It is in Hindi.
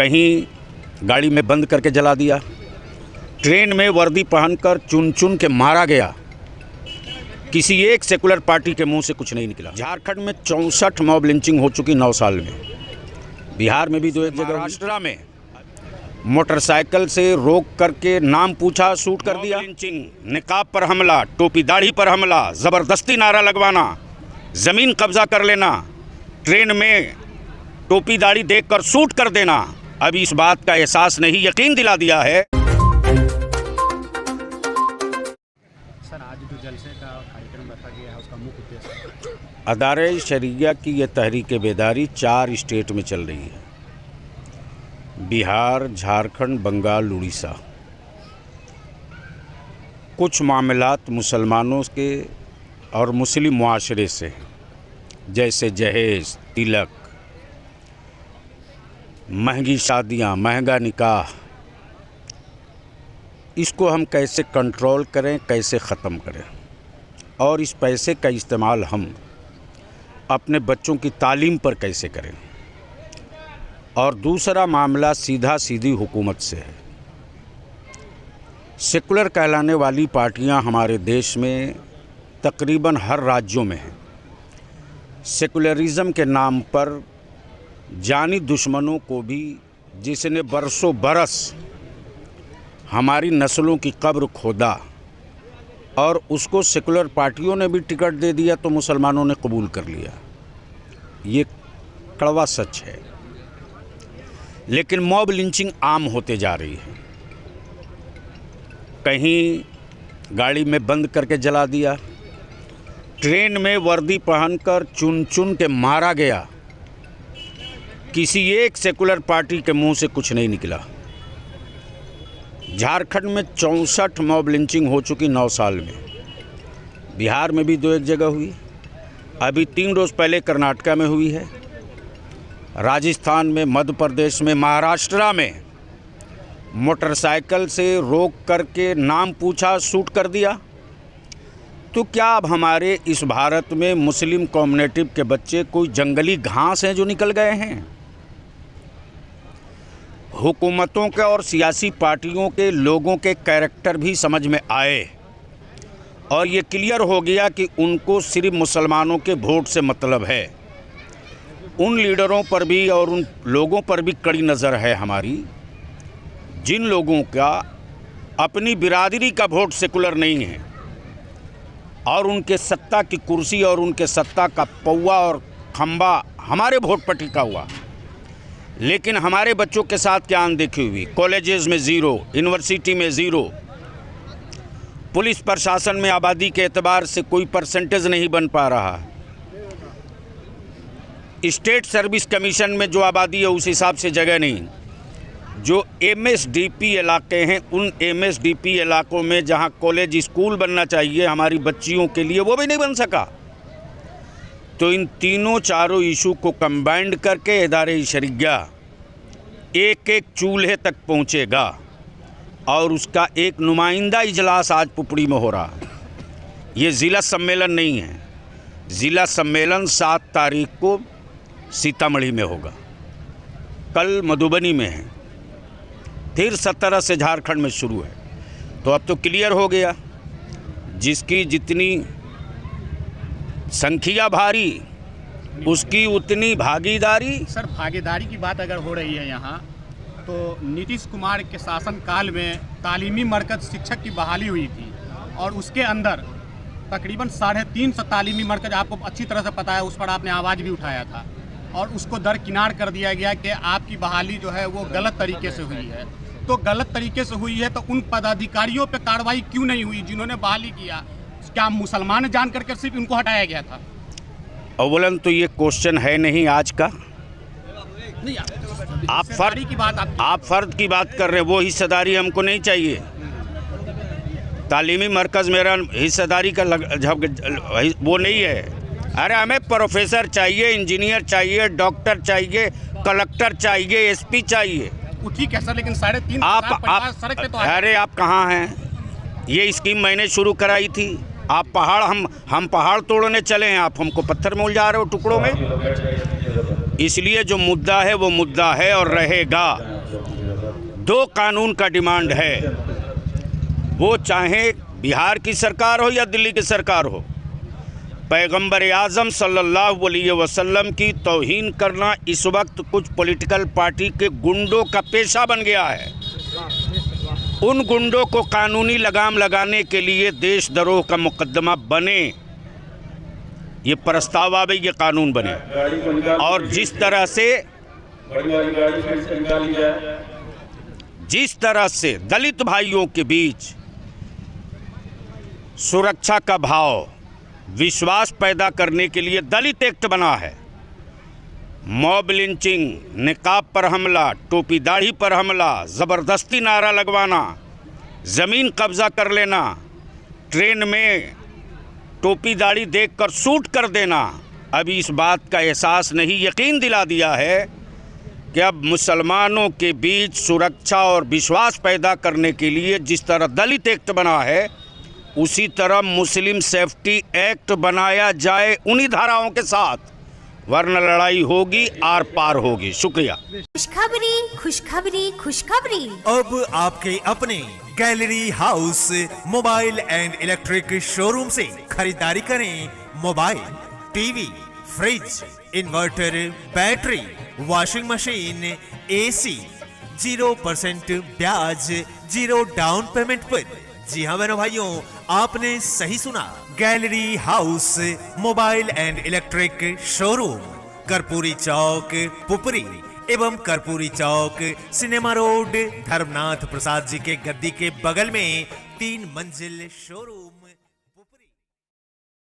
कहीं गाड़ी में बंद करके जला दिया, ट्रेन में वर्दी पहनकर चुन चुन के मारा गया। किसी एक सेकुलर पार्टी के मुंह से कुछ नहीं निकला। झारखंड में 64 मॉब लिंचिंग हो चुकी 9 साल में। बिहार में भी 2 एक जगह। महाराष्ट्र में मोटरसाइकिल से रोक करके नाम पूछा, शूट कर दिया। लिंचिंग, निकाब पर हमला, टोपी दाढ़ी पर हमला, ज़बरदस्ती नारा लगवाना, ज़मीन कब्जा कर लेना, ट्रेन में टोपी दाढ़ी देखकर शूट कर देना। अभी इस बात का एहसास नहीं, यकीन दिला दिया है। सर, आज जो जलसे का कार्यक्रम रखा गया है उसका मुख्य उद्देश्य? अदारे शरिया की ये तहरीक बेदारी 4 स्टेट में चल रही है, बिहार, झारखंड, बंगाल, उड़ीसा। कुछ मामलात मुसलमानों के और मुस्लिम मुआशरे से हैं, जैसे जहेज, तिलक, महंगी शादियां, महंगा निकाह। इसको हम कैसे कंट्रोल करें, कैसे ख़त्म करें, और इस पैसे का इस्तेमाल हम अपने बच्चों की तालीम पर कैसे करें। और दूसरा मामला सीधा सीधी हुकूमत से है। सेकुलर कहलाने वाली पार्टियां हमारे देश में तकरीबन हर राज्यों में हैं। सेकुलरिज़म के नाम पर जानी दुश्मनों को भी, जिसने बरसों बरस हमारी नस्लों की कब्र खोदा और उसको सेकुलर पार्टियों ने भी टिकट दे दिया तो मुसलमानों ने कबूल कर लिया। ये कड़वा सच है। लेकिन मॉब लिंचिंग आम होते जा रही है। कहीं गाड़ी में बंद करके जला दिया, ट्रेन में वर्दी पहनकर चुन चुन के मारा गया। किसी एक सेकुलर पार्टी के मुंह से कुछ नहीं निकला। झारखंड में 64 मॉब लिंचिंग हो चुकी 9 साल में। बिहार में भी 2 एक जगह हुई। अभी 3 रोज़ पहले कर्नाटका में हुई है, राजस्थान में, मध्य प्रदेश में, महाराष्ट्र में मोटरसाइकिल से रोक करके नाम पूछा, शूट कर दिया। तो क्या अब हमारे इस भारत में मुस्लिम कम्युनिटी के बच्चे कोई जंगली घास हैं जो निकल गए हैं? हुकूमतों के और सियासी पार्टियों के लोगों के कैरेक्टर भी समझ में आए और ये क्लियर हो गया कि उनको सिर्फ मुसलमानों के वोट से मतलब है। उन लीडरों पर भी और उन लोगों पर भी कड़ी नज़र है हमारी, जिन लोगों का अपनी बिरादरी का वोट सेकुलर नहीं है और उनके सत्ता की कुर्सी और उनके सत्ता का पौवा और खंबा हमारे वोट पर टिका हुआ। लेकिन हमारे बच्चों के साथ क्या अनदेखी हुई? कॉलेजेस में 0, यूनिवर्सिटी में 0, पुलिस प्रशासन में आबादी के एतबार से कोई परसेंटेज नहीं बन पा रहा। स्टेट सर्विस कमीशन में जो आबादी है उस हिसाब से जगह नहीं। जो MSDP इलाके हैं, उन MSDP इलाकों में जहां कॉलेज स्कूल बनना चाहिए हमारी बच्चियों के लिए, वो भी नहीं बन सका। तो इन तीनों चारों इशू को कंबाइंड करके इदारे शरिया एक एक चूल्हे तक पहुंचेगा और उसका एक नुमाइंदा इजलास आज पुपड़ी में हो रहा है। ये ज़िला सम्मेलन नहीं है। ज़िला सम्मेलन 7 तारीख को सीतामढ़ी में होगा, कल मधुबनी में है, फिर 17 से झारखंड में शुरू है। तो अब तो क्लियर हो गया, जिसकी जितनी संख्या भारी उसकी उतनी भागीदारी। सर, भागीदारी की बात अगर हो रही है यहाँ, तो नीतीश कुमार के शासनकाल में तालीमी मरकज़ शिक्षक की बहाली हुई थी और उसके अंदर तकरीबन 350 तालीमी मरकज़, आपको अच्छी तरह से पता है, उस पर आपने आवाज़ भी उठाया था और उसको दरकिनार कर दिया गया कि आपकी बहाली जो है वो गलत तरीके से हुई है। तो गलत तरीके से हुई है तो उन पदाधिकारियों पर कार्रवाई क्यों नहीं हुई जिन्होंने बहाली किया? क्या मुसलमान जान करके सिर्फ इनको हटाया गया था? अवलन तो ये क्वेश्चन है नहीं आज का। नहीं, आप फर्द की बात कर रहे हैं, वो हिस्सेदारी हमको नहीं चाहिए। तालीमी मरकज़ मेरा हिस्सेदारी का वो नहीं है। अरे हमें प्रोफेसर चाहिए, इंजीनियर चाहिए, डॉक्टर चाहिए, कलेक्टर चाहिए, SP चाहिए। वो ठीक है सर, लेकिन 3.5 आप सड़क पे तो अरे आप कहाँ हैं? ये स्कीम मैंने शुरू कराई थी। आप पहाड़, हम पहाड़ तोड़ने चले हैं, आप हमको पत्थर में उलझा रहे हो, टुकड़ों में। इसलिए जो मुद्दा है वो मुद्दा है और रहेगा। 2 कानून का डिमांड है, वो चाहे बिहार की सरकार हो या दिल्ली की सरकार हो। पैगंबर आज़म सल्लल्लाहु अलैहि वसल्लम की तौहीन करना इस वक्त कुछ पॉलिटिकल पार्टी के गुंडों का पेशा बन गया है। उन गुंडों को कानूनी लगाम लगाने के लिए देशद्रोह का मुकदमा बने, ये प्रस्ताव आवे, ये कानून बने। और जिस तरह से दलित भाइयों के बीच सुरक्षा का भाव, विश्वास पैदा करने के लिए दलित एक्ट बना है। मॉब लिंचिंग, निकाब पर हमला, टोपी दाढ़ी पर हमला, ज़बरदस्ती नारा लगवाना, ज़मीन कब्जा कर लेना, ट्रेन में टोपी दाढ़ी देखकर शूट कर देना, अभी इस बात का एहसास नहीं, यकीन दिला दिया है कि अब मुसलमानों के बीच सुरक्षा और विश्वास पैदा करने के लिए जिस तरह दलित एक्ट बना है, उसी तरह मुस्लिम सेफ्टी एक्ट बनाया जाए उन्हीं धाराओं के साथ, वरना लड़ाई होगी, आर पार होगी। शुक्रिया। खुशखबरी खुशखबरी खुशखबरी। अब आपके अपने gallery house mobile and electric showroom से खरीदारी करें mobile, TV, fridge, inverter, battery, washing machine, AC, 0% ब्याज, 0 डाउन पेमेंट पर। जी हाँ बहनों भाइयों, आपने सही सुना, gallery house mobile and electric showroom, Karpuri Chowk, Pupri एवं कर्पूरी चौक, सिनेमा रोड, धर्मनाथ प्रसाद जी के गद्दी के बगल में 3 मंजिल शोरूम।